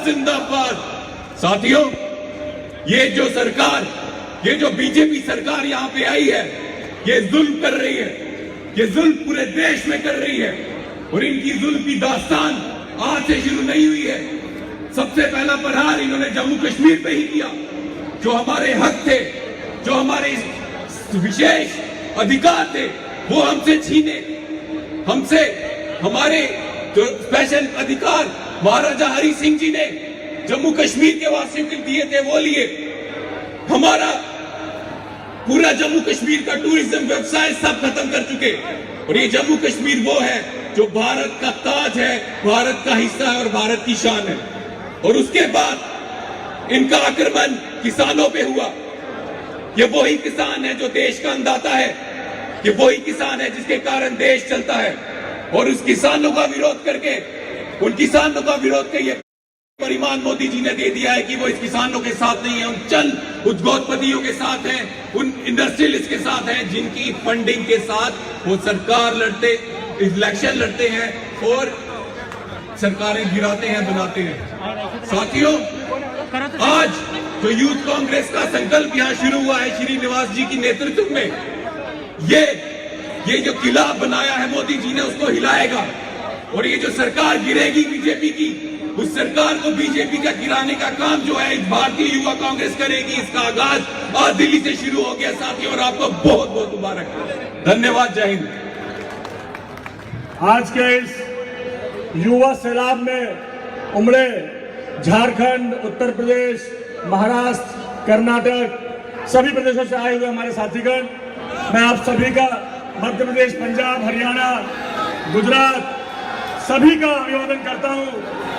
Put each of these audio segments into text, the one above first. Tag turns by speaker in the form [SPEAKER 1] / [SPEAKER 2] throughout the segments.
[SPEAKER 1] जिंदाबाद। साथियों, ये जो सरकार, ये जो बीजेपी सरकार यहां पे आई है, ये जुल्म कर रही है, ये जुल्म पूरे देश में कर रही है। और इनकी जुल्म की दास्तान आज से शुरू नहीं हुई है। सबसे पहला प्रहार इन्होंने जम्मू कश्मीर पे ही किया। जो हमारे हक थे, जो हमारे विशेष अधिकार थे, वो हमसे छीने, हमसे हमारे जो स्पेशल अधिकार महाराजा हरि सिंह जी ने जम्मू कश्मीर के वासियों को दिए थे, वो लिए। हमारा पूरा जम्मू कश्मीर का टूरिज्म व्यवसाय सब खत्म कर चुके। और ये जम्मू कश्मीर वो है जो भारत का ताज है, भारत का हिस्सा है और भारत की शान है। और उसके बाद इनका आक्रमण किसानों पे हुआ। ये वही किसान है जो देश का अन्नदाता है, ये वही किसान है जिसके कारण देश चलता है। और उस किसानों का विरोध करके, उन किसानों का विरोध के ये परिमाण मोदी जी ने दे दिया है कि वो इस किसानों के साथ नहीं है, उन चंद उद्योगपतियों के साथ हैं, उन इंडस्ट्रियलिस्ट के साथ हैं जिनकी फंडिंग के साथ वो सरकार लड़ते, इलेक्शन लड़ते हैं और सरकारें गिराते हैं, बनाते हैं। साथियों, आज जो यूथ कांग्रेस का संकल्प यहाँ शुरू हुआ है श्रीनिवास जी की नेतृत्व में, ये जो किला बनाया है मोदी जी ने, उसको हिलाएगा। और ये जो सरकार गिरेगी बीजेपी की, उस सरकार को बीजेपी का गिराने का काम जो है भारतीय युवा कांग्रेस करेगी। इसका आगाज आज दिल्ली से शुरू हो गया साथियों, और आपको बहुत बहुत मुबारक। धन्यवाद। जय हिंद।
[SPEAKER 2] आज के इस युवा सैलाब में उमड़े झारखंड, उत्तर प्रदेश, महाराष्ट्र, कर्नाटक, सभी प्रदेशों से आए हुए हमारे साथीगण, मैं आप सभी का, मध्य प्रदेश, पंजाब, हरियाणा, गुजरात, सभी का अभिवादन करता हूं।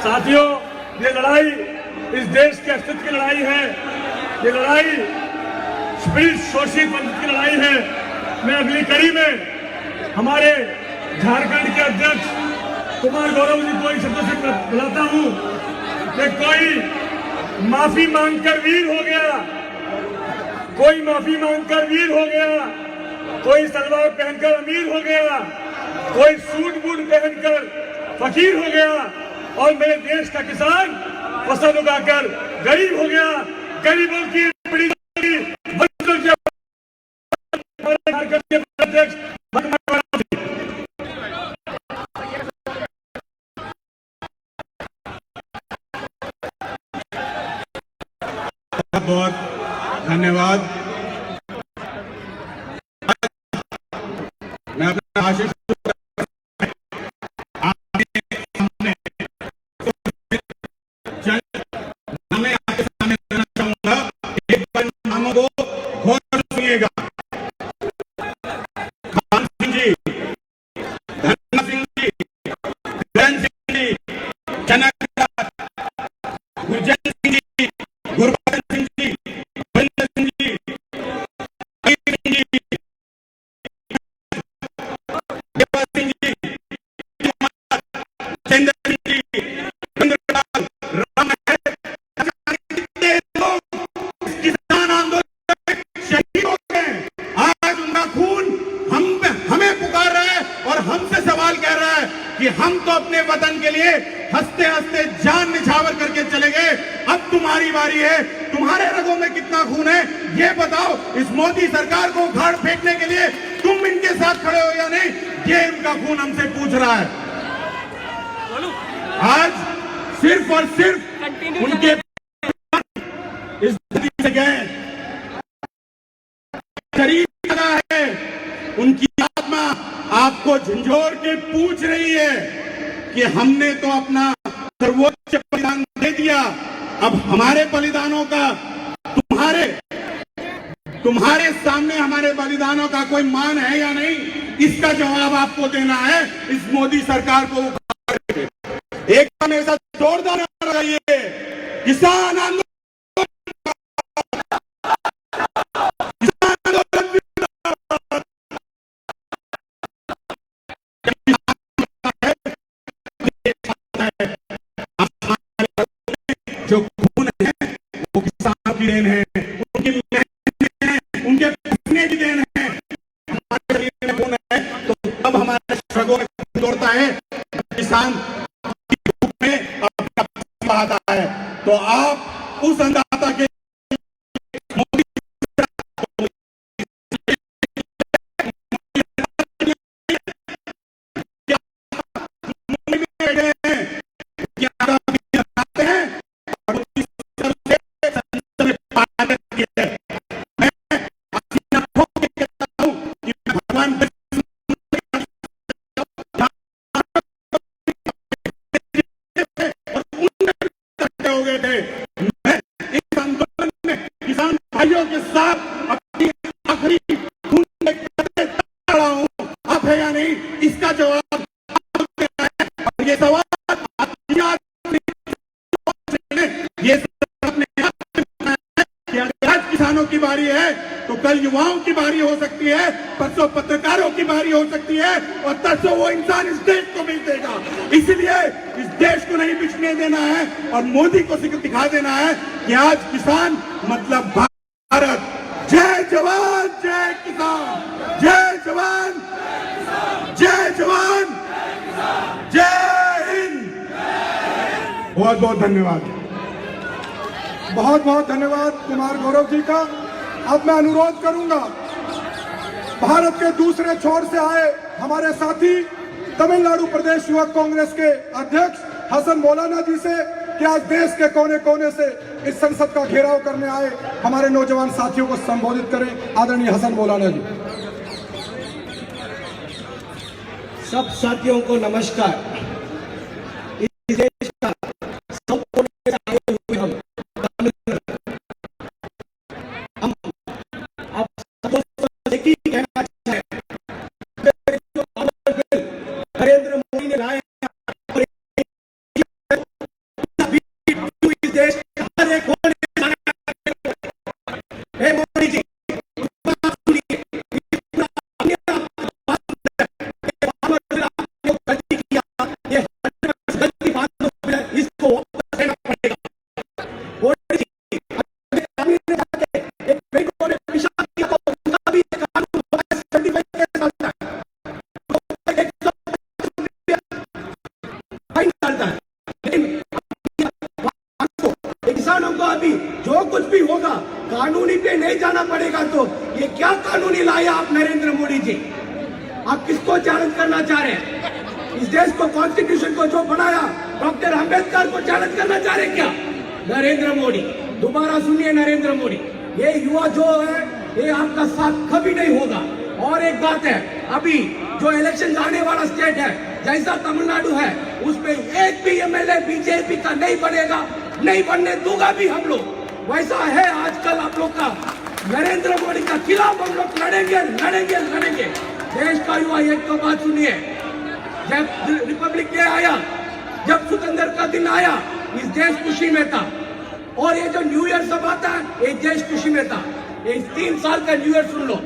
[SPEAKER 2] साथियों, ये लड़ाई इस देश के अस्तित्व की लड़ाई है, ये लड़ाई पीड़ित शोषित वंचित की लड़ाई है। मैं अगली कड़ी में हमारे झारखंड के अध्यक्ष कुमार गौरव जी को इन शब्दों से बुलाता हूं कि कोई माफी मांगकर वीर हो गया, कोई माफी मांगकर वीर हो गया, कोई सलवार पहनकर अमीर हो गया, कोई सूट बूट पहनकर फकीर हो गया, और मेरे देश का किसान फसल उगाकर गरीब हो गया। गरीबों की पीढ़ी
[SPEAKER 3] बहुत धन्यवाद। मैं अपना आशीष कि हम तो अपने वतन के लिए हंसते हंसते जान निछावर करके चले गए। अब तुम्हारी बारी है, तुम्हारे रगों में कितना खून है ये बताओ। इस मोदी सरकार को उखाड़ फेंकने के लिए तुम इनके साथ खड़े हो या नहीं, ये इनका खून हमसे पूछ रहा है। आज सिर्फ और सिर्फ उनके इस धरती से गए, शरीर लगा है, उनकी आत्मा आपको झंझोर के पूछ रही है कि हमने तो अपना सर्वोच्च बलिदान दे दिया, अब हमारे बलिदानों का तुम्हारे सामने हमारे बलिदानों का कोई मान है या नहीं, इसका जवाब आपको देना है। इस मोदी सरकार को उखाड़ के एक मेरे साथ जोरदार लगाइए। किसान आंदोलन, जो खून है वो किसानों की देन है, उनकी मेहनत है, उनके पसीने की देन है। हमारे शरीर में खून है तो अब हमारे रगों में खून दौड़ता है, किसान की धूप में अपना पसीना बहाता है। तो आप उस अन्नदाता के भाइयों के साथ अपनी आखिरी खून में खड़ा हूं। आप है या नहीं, इसका जवाब और ये सवाल ये आज किसानों की बारी है तो कल युवाओं की बारी हो सकती है, परसों पत्रकारों की बारी हो सकती है और तरसों वो इंसान इस देश को मिल देगा। इसलिए इस देश को नहीं बिछने देना है और मोदी को दिखा देना है कि आज किसान मतलब भारत। जय जवान जय किसान, जय जवान जय जवान जय हिंद। बहुत बहुत धन्यवाद।
[SPEAKER 4] बहुत बहुत धन्यवाद कुमार गौरव जी का। अब मैं अनुरोध करूंगा भारत के दूसरे छोर से आए हमारे साथी तमिलनाडु प्रदेश युवक कांग्रेस के अध्यक्ष हसन मौलाना जी से कि आज देश के कोने कोने से इस संसद का घेराव करने आए हमारे नौजवान साथियों को संबोधित करें। आदरणीय हसन मौलाना जी।
[SPEAKER 5] सब साथियों को नमस्कार। इस देश का सब कोने से आए हुए हम आप सबको एक ही कहना चाहते हैं, नरेंद्र मोदी ने लाए इस देश का हर एक कोने में मोदी जी किसानों को अभी जो कुछ भी होगा कानूनी पे नहीं जाना पड़ेगा। तो ये क्या कानूनी लाए आप नरेंद्र मोदी जी? आप किसको चैलेंज करना चाह रहे हैं? इस देश को कॉन्स्टिट्यूशन को जो बनाया डॉक्टर अंबेडकर को चैलेंज करना चाह रहे क्या नरेंद्र मोदी? दोबारा सुनिए नरेंद्र मोदी, ये युवा जो है ये आपका साथ कभी नहीं होगा। और एक बात है, अभी जो इलेक्शन आने वाला स्टेट है जैसा तमिलनाडु है उसमें एक भी एमएलए बीजेपी का नहीं बनेगा, नहीं बनने दूंगा भी हम लोग। वैसा है आजकल आप लोग का नरेंद्र मोदी का खिलाफ हम लोग लड़ेंगे लड़ेंगे लड़ेंगे। देश का युवा एक तो बात सुनिए, जब रिपब्लिक डे आया, जब स्वतंत्रता का दिन आया, इस देश खुशी में था। और ये जो न्यू ईयर सब आता है ये देश खुशी में था। ये 3 साल का न्यू ईयर सुन लो।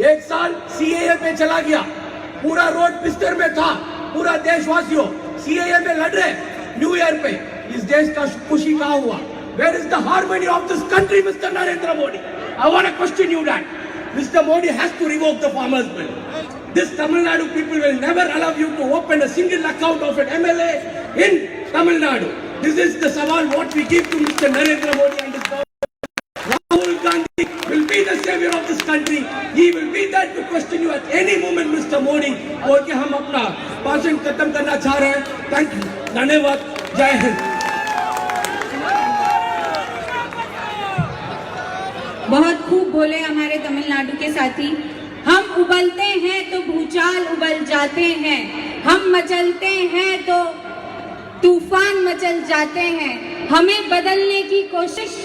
[SPEAKER 5] 1 साल सीएए पे चला गया, पूरा रोड पिस्टर में था, पूरा देशवासियों सीएए में लड़ रहे। न्यू ईयर पे इस देश का खुशी कहाँ हुआ? Where is the harmony of this country, Mr. Narendra Modi? I want to question you that. Mr. Modi has to revoke the farmers' bill. This Tamil Nadu people will never allow you to open a single account of an MLA in Tamil Nadu. This is the sawal what we give to Mr. Narendra Modi and his government. Rahul Gandhi will be the savior of this country. He will be there to question you at any moment, Mr. Modi. और कि हम अपना भाषण खत्म करना चाह रहे हैं। Thank you. धन्यवाद। जय हिंद।
[SPEAKER 6] बहुत खूब बोले हमारे तमिलनाडु के साथी। हम उबलते हैं तो भूचाल उबल जाते हैं, हम मचलते हैं तो तूफान मचल जाते हैं। हमें बदलने की कोशिश,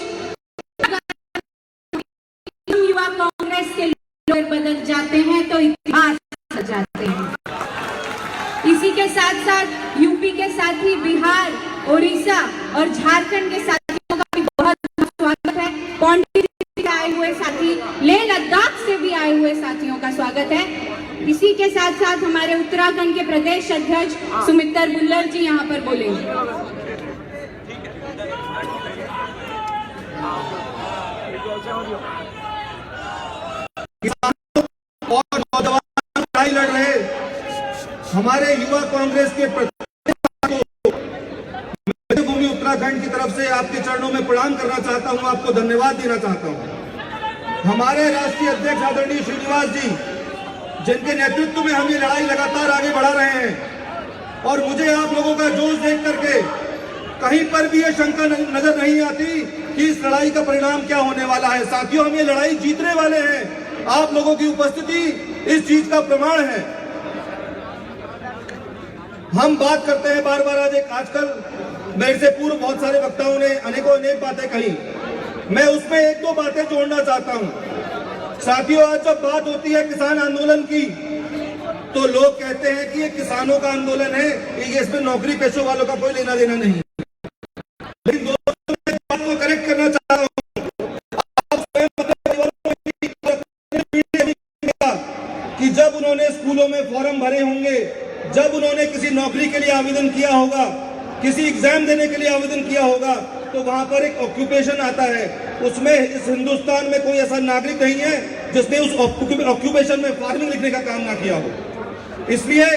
[SPEAKER 6] हम युवा कांग्रेस के लोग बदल जाते हैं तो इतिहास बदल जाते हैं। इसी के साथ साथ यूपी के साथी, बिहार, उड़ीसा और झारखंड के साथियों का भी बहुत स्वागत है। पौंडीचेरी से आए हुए साथी, लेह लद्दाख से भी आए हुए साथियों का स्वागत है। इसी के साथ साथ हमारे उत्तराखंड के प्रदेश अध्यक्ष सुमित्र बुल्लर जी यहाँ पर बोलेंगे।
[SPEAKER 5] और नौजवान लड़ाई लड़ रहे हमारे युवा कांग्रेस के भूमि उत्तराखंड
[SPEAKER 7] झारखंड की तरफ से आपके चरणों में प्रणाम करना चाहता हूं, आपको धन्यवाद देना चाहता हूं। हमारे राष्ट्रीय अध्यक्ष आदरणीय श्रीनिवास जी, जिनके नेतृत्व में हम ये लड़ाई लगातार आगे बढ़ा रहे हैं, और मुझे आप लोगों का जोश देख करके कहीं पर भी ये शंका नजर नहीं आती कि इस लड़ाई का परिणाम क्या होने वाला है। साथियों, हम ये लड़ाई जीतने वाले हैं। आप लोगों की उपस्थिति इस चीज का प्रमाण है। हम बात करते हैं बार बार, आजकल मेरे से पूर्व बहुत सारे वक्ताओं ने अनेक बातें कही, मैं उसमें एक दो बातें जोड़ना चाहता हूं। साथियों, आज जब बात होती है किसान आंदोलन की, तो लोग कहते हैं कि ये किसानों का आंदोलन है, ये इसमें नौकरी पेशों वालों का कोई लेना देना नहीं। लेकिन दोस्तों, मैं इस बात को करेक्ट करना चाह रहा हूं। आप स्वयं कि जब उन्होंने स्कूलों में फॉर्म भरे होंगे, जब उन्होंने किसी नौकरी के लिए आवेदन किया होगा, किसी एग्जाम देने के लिए आवेदन किया होगा, तो वहां पर एक ऑक्यूपेशन आता है। उसमें इस हिंदुस्तान में कोई ऐसा नागरिक नहीं है जिसने उस ऑक्यूपेशन में फार्मिंग लिखने का काम ना किया हो। इसलिए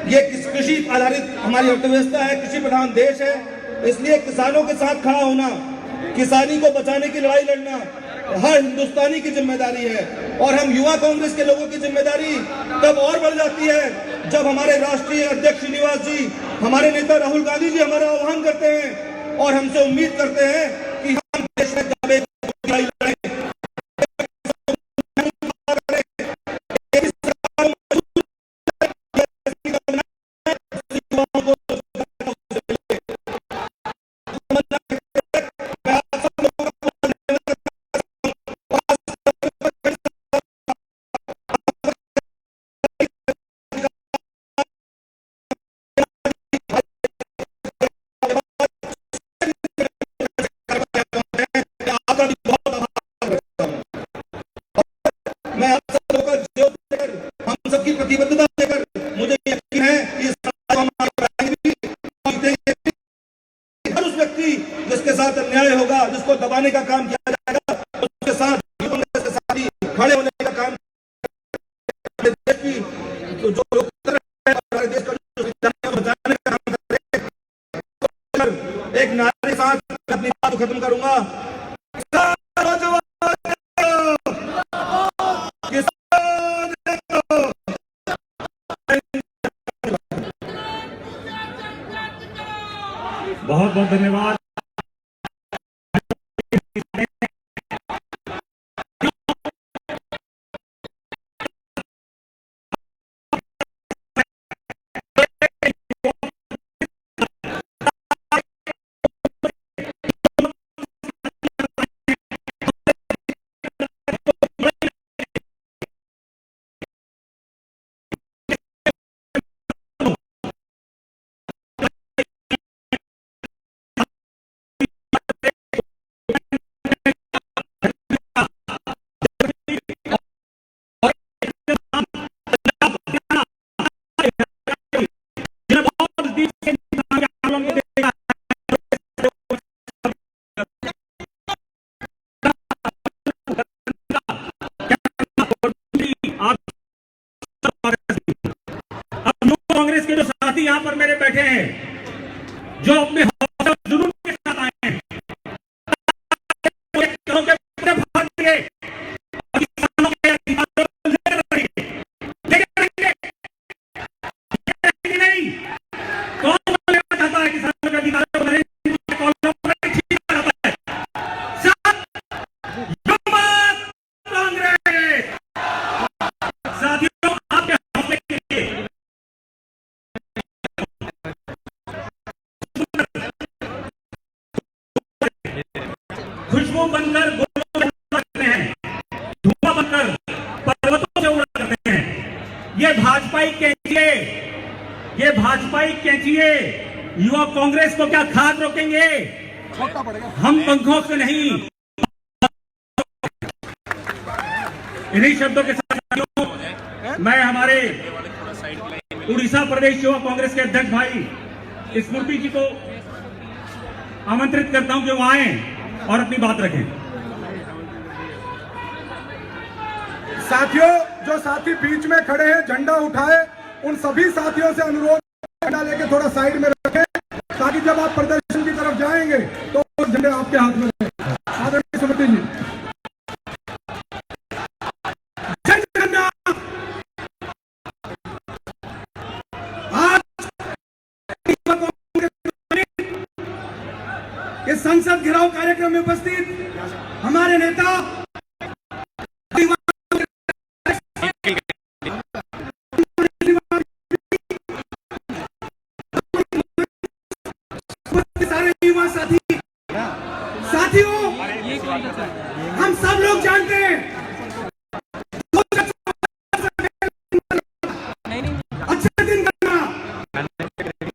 [SPEAKER 7] ये कृषि आधारित हमारी अर्थव्यवस्था है, कृषि प्रधान देश है। इसलिए किसानों के साथ खड़ा होना, किसानी को बचाने की लड़ाई लड़ना हर हिंदुस्तानी की जिम्मेदारी है। और हम युवा कांग्रेस के लोगों की जिम्मेदारी तब और बढ़ जाती है जब हमारे राष्ट्रीय अध्यक्ष श्रीनिवास जी, हमारे नेता राहुल गांधी जी हमारा आह्वान करते हैं और हमसे उम्मीद करते हैं कि हम देश में लड़ाई लड़ें। मैं आप सब लोगों का जोर देकर, हम सबकी प्रतिबद्धता देकर, मुझे यकीन है कि हर उस व्यक्ति जिसके साथ अन्याय होगा, जिसको दबाने का काम किया जाएगा, उसके साथ कांग्रेस के साथ ही खड़े होने का काम, देश की तो जो लोग देश का बचाने का काम करें। एक नारे के साथ अपनी बात को खत्म करूंगा।
[SPEAKER 2] बहुत बहुत धन्यवाद। कांग्रेस के जो साथी यहाँ पर मेरे बैठे हैं, जो अपने जुनून के साथ आए हैं, नहीं कौन लेना चाहता है किसानों के अधिकारों को? कांग्रेस साथियों, आपके हौसले के लिए खुशबू बनकर गोलों से उड़ा करते हैं, धुआं बनकर पर्वतों से उड़ा करते हैं। ये भाजपाई कैंचिए युवा कांग्रेस को क्या खाद रोकेंगे? हम पंखों से नहीं। इन्हीं शब्दों के साथ मैं हमारे उड़ीसा प्रदेश युवा कांग्रेस के अध्यक्ष भाई स्मृति जी को आमंत्रित करता हूं कि वो आए और अपनी बात रखें।
[SPEAKER 4] साथियों, जो साथी बीच में खड़े हैं झंडा उठाए, उन सभी साथियों से अनुरोध झंडा लेके थोड़ा साइड में रखें, ताकि जब आप प्रदर्शन की तरफ जाएं करेंगे तो झंडे आपके हाथ में रहेंगे। आदरणीय समिति जी,
[SPEAKER 5] जय जगन्नाथ। आज इस संसद घेराव कार्यक्रम में उपस्थित हमारे नेता सारे युवा साथियों, हम सब लोग जानते हैं अच्छे दिन करना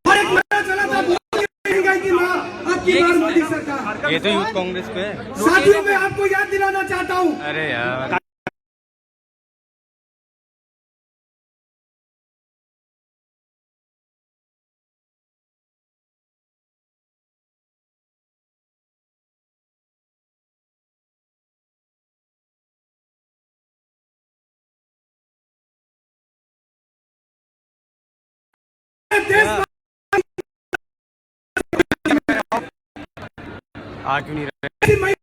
[SPEAKER 5] और एक महीना चला था महंगाई की मां आपकी बार मोदी सरकार।
[SPEAKER 8] ये तो यूथ कांग्रेस पे है।
[SPEAKER 5] साथियों, मैं आपको याद दिलाना चाहता हूं,
[SPEAKER 8] अरे यार
[SPEAKER 5] देश
[SPEAKER 8] आ क्यों नहीं रहे?